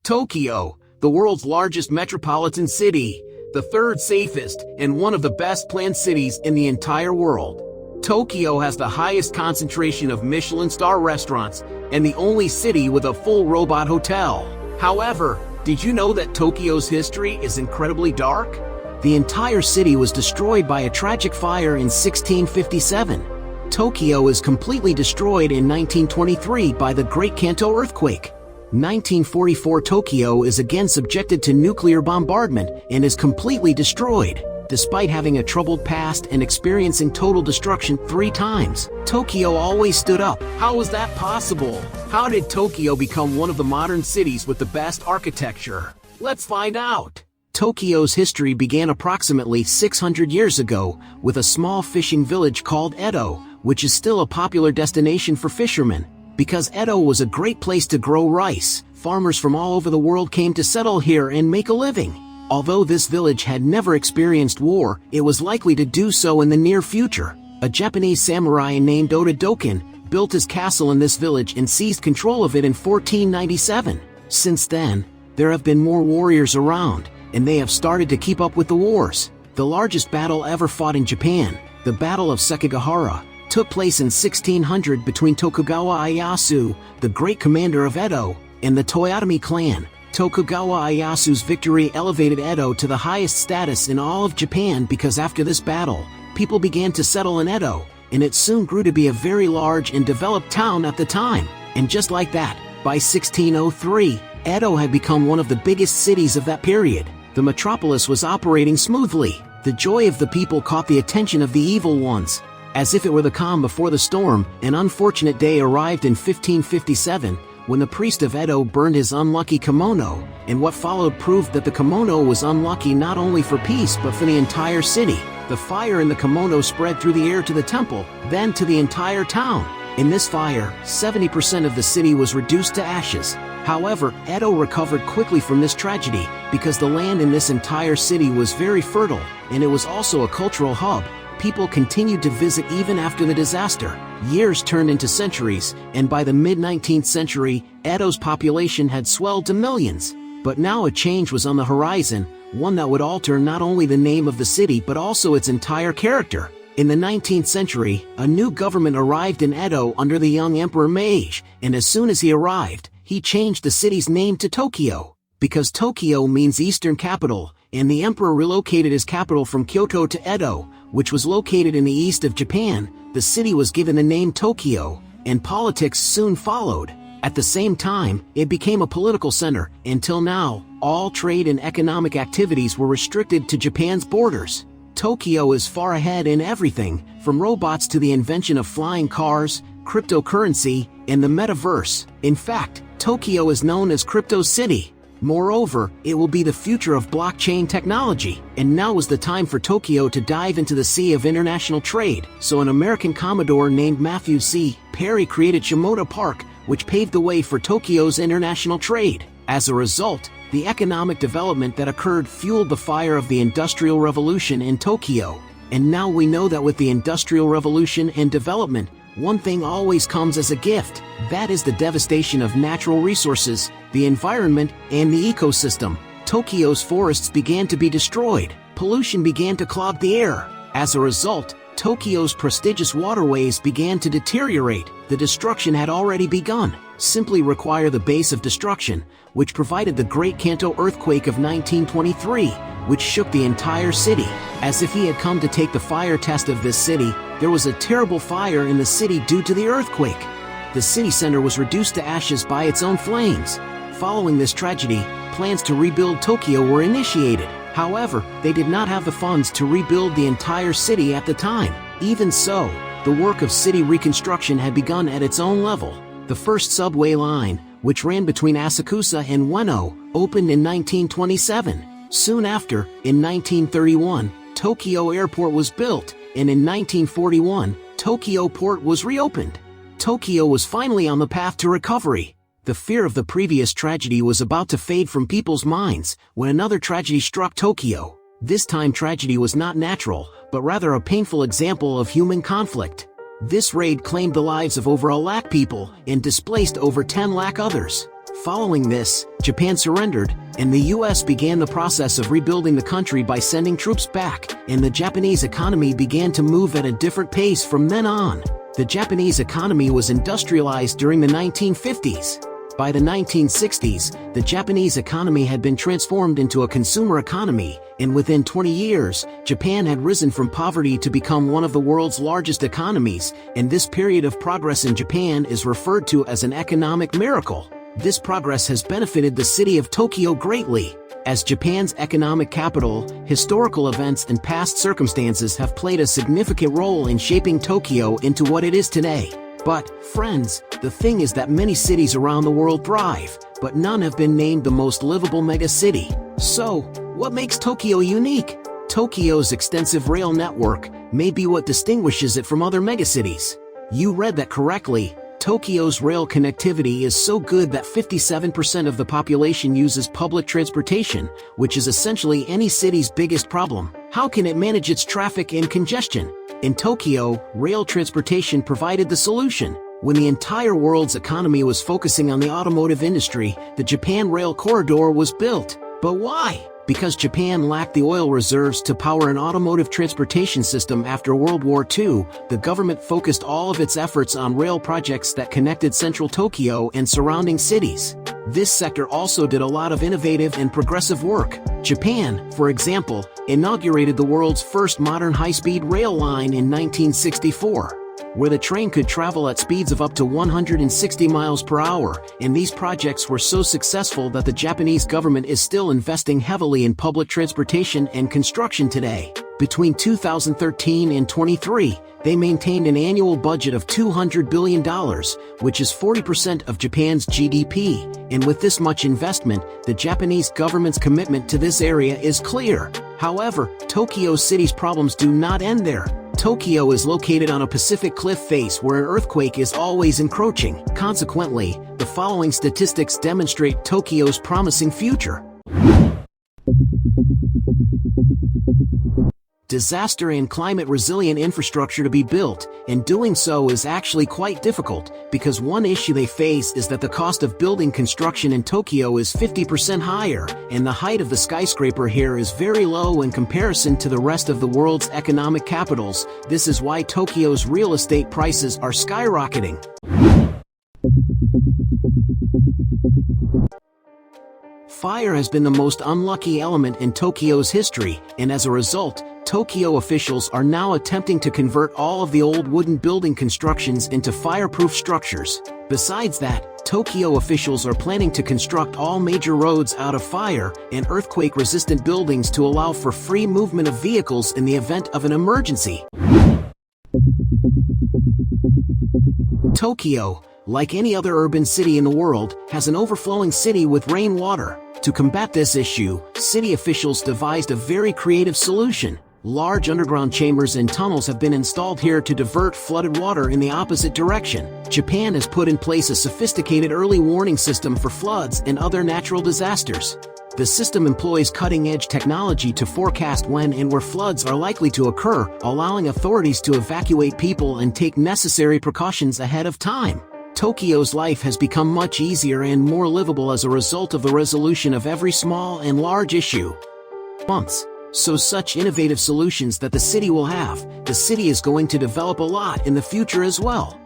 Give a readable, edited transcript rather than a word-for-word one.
Tokyo, the world's largest metropolitan city, the third safest, and one of the best planned cities in the entire world. Tokyo has the highest concentration of Michelin star restaurants and the only city with a full robot hotel. However, did you know that Tokyo's history is incredibly dark? The entire city was destroyed by a tragic fire in 1657. Tokyo is completely destroyed in 1923 by the Great Kanto earthquake. 1944 Tokyo is again subjected to nuclear bombardment and is completely destroyed. Despite having a troubled past and experiencing total destruction 3 times, Tokyo always stood up. How was that possible? How did Tokyo become one of the modern cities with the best architecture? Let's find out. Tokyo's history began approximately 600 years ago with a small fishing village called Edo, which is still a popular destination for fishermen. Because Edo was a great place to grow rice, farmers from all over the world came to settle here and make a living. Although this village had never experienced war, it was likely to do so in the near future. A Japanese samurai named Oda Doken built his castle in this village and seized control of it in 1497. Since then, there have been more warriors around, and they have started to keep up with the wars. The largest battle ever fought in Japan, the Battle of Sekigahara, took place in 1600 between Tokugawa Ieyasu, the great commander of Edo, and the Toyotomi clan. Tokugawa Ieyasu's victory elevated Edo to the highest status in all of Japan because after this battle, people began to settle in Edo, and it soon grew to be a very large and developed town at the time. And just like that, by 1603, Edo had become one of the biggest cities of that period. The metropolis was operating smoothly. The joy of the people caught the attention of the evil ones. As if it were the calm before the storm, an unfortunate day arrived in 1557, when the priest of Edo burned his unlucky kimono, and what followed proved that the kimono was unlucky not only for peace but for the entire city. The fire in the kimono spread through the air to the temple, then to the entire town. In this fire, 70% of the city was reduced to ashes. However, Edo recovered quickly from this tragedy, because the land in this entire city was very fertile, and it was also a cultural hub. People continued to visit even after the disaster. Years turned into centuries, and by the mid-19th century, Edo's population had swelled to millions. But now a change was on the horizon, one that would alter not only the name of the city but also its entire character. In the 19th century, a new government arrived in Edo under the young Emperor Meiji, and as soon as he arrived, he changed the city's name to Tokyo. Because Tokyo means Eastern Capital, and the emperor relocated his capital from Kyoto to Edo, which was located in the east of Japan, the city was given the name Tokyo, and politics soon followed. At the same time, it became a political center. Until now, all trade and economic activities were restricted to Japan's borders. Tokyo is far ahead in everything, from robots to the invention of flying cars, cryptocurrency, and the metaverse. In fact, Tokyo is known as Crypto City. Moreover, it will be the future of blockchain technology. And now is the time for Tokyo to dive into the sea of international trade. So an American Commodore named Matthew C. Perry created Shimoda Park, which paved the way for Tokyo's international trade. As a result, the economic development that occurred fueled the fire of the Industrial Revolution in Tokyo. And now we know that with the Industrial Revolution and development, one thing always comes as a gift. That is the devastation of natural resources, the environment, and the ecosystem. Tokyo's forests began to be destroyed. Pollution began to clog the air. As a result, Tokyo's prestigious waterways began to deteriorate. The destruction had already begun. Simply require the base of destruction, which provided the Great Kanto earthquake of 1923, which shook the entire city. As if he had come to take the fire test of this city, there was a terrible fire in the city due to the earthquake. The city center was reduced to ashes by its own flames. Following this tragedy, plans to rebuild Tokyo were initiated. However, they did not have the funds to rebuild the entire city at the time. Even so, the work of city reconstruction had begun at its own level. The first subway line, which ran between Asakusa and Ueno, opened in 1927. Soon after, in 1931, Tokyo Airport was built, and in 1941, Tokyo Port was reopened. Tokyo was finally on the path to recovery. The fear of the previous tragedy was about to fade from people's minds when another tragedy struck Tokyo. This time tragedy was not natural, but rather a painful example of human conflict. This raid claimed the lives of over 1 lakh people and displaced over 10 lakh others. Following this, Japan surrendered, and the US began the process of rebuilding the country by sending troops back, and the Japanese economy began to move at a different pace from then on. The Japanese economy was industrialized during the 1950s. By the 1960s, the Japanese economy had been transformed into a consumer economy, and within 20 years, Japan had risen from poverty to become one of the world's largest economies, and this period of progress in Japan is referred to as an economic miracle. This progress has benefited the city of Tokyo greatly. As Japan's economic capital, historical events and past circumstances have played a significant role in shaping Tokyo into what it is today. But, friends, the thing is that many cities around the world thrive, but none have been named the most livable megacity. So, what makes Tokyo unique? Tokyo's extensive rail network may be what distinguishes it from other megacities. You read that correctly. Tokyo's rail connectivity is so good that 57% of the population uses public transportation, which is essentially any city's biggest problem. How can it manage its traffic and congestion? In Tokyo, rail transportation provided the solution. When the entire world's economy was focusing on the automotive industry, the Japan Rail Corridor was built. But why? Because Japan lacked the oil reserves to power an automotive transportation system after World War II, the government focused all of its efforts on rail projects that connected central Tokyo and surrounding cities. This sector also did a lot of innovative and progressive work. Japan, for example, inaugurated the world's first modern high-speed rail line in 1964. Where the train could travel at speeds of up to 160 miles per hour, and these projects were so successful that the Japanese government is still investing heavily in public transportation and construction today. Between 2013 and 23, they maintained an annual budget of $200 billion, which is 40% of Japan's GDP, and with this much investment, the Japanese government's commitment to this area is clear. However, Tokyo City's problems do not end there. Tokyo is located on a Pacific cliff face where an earthquake is always encroaching. Consequently, the following statistics demonstrate Tokyo's promising future. Disaster and climate-resilient infrastructure to be built, and doing so is actually quite difficult, because one issue they face is that the cost of building construction in Tokyo is 50% higher, and the height of the skyscraper here is very low in comparison to the rest of the world's economic capitals. This is why Tokyo's real estate prices are skyrocketing. Fire has been the most unlucky element in Tokyo's history, and as a result, Tokyo officials are now attempting to convert all of the old wooden building constructions into fireproof structures. Besides that, Tokyo officials are planning to construct all major roads out of fire and earthquake-resistant buildings to allow for free movement of vehicles in the event of an emergency. Tokyo, like any other urban city in the world, has an overflowing city with rainwater. To combat this issue, city officials devised a very creative solution. Large underground chambers and tunnels have been installed here to divert flooded water in the opposite direction. Japan has put in place a sophisticated early warning system for floods and other natural disasters. The system employs cutting-edge technology to forecast when and where floods are likely to occur, allowing authorities to evacuate people and take necessary precautions ahead of time. Tokyo's life has become much easier and more livable as a result of the resolution of every small and large issue. So such innovative solutions that the city will have, the city is going to develop a lot in the future as well.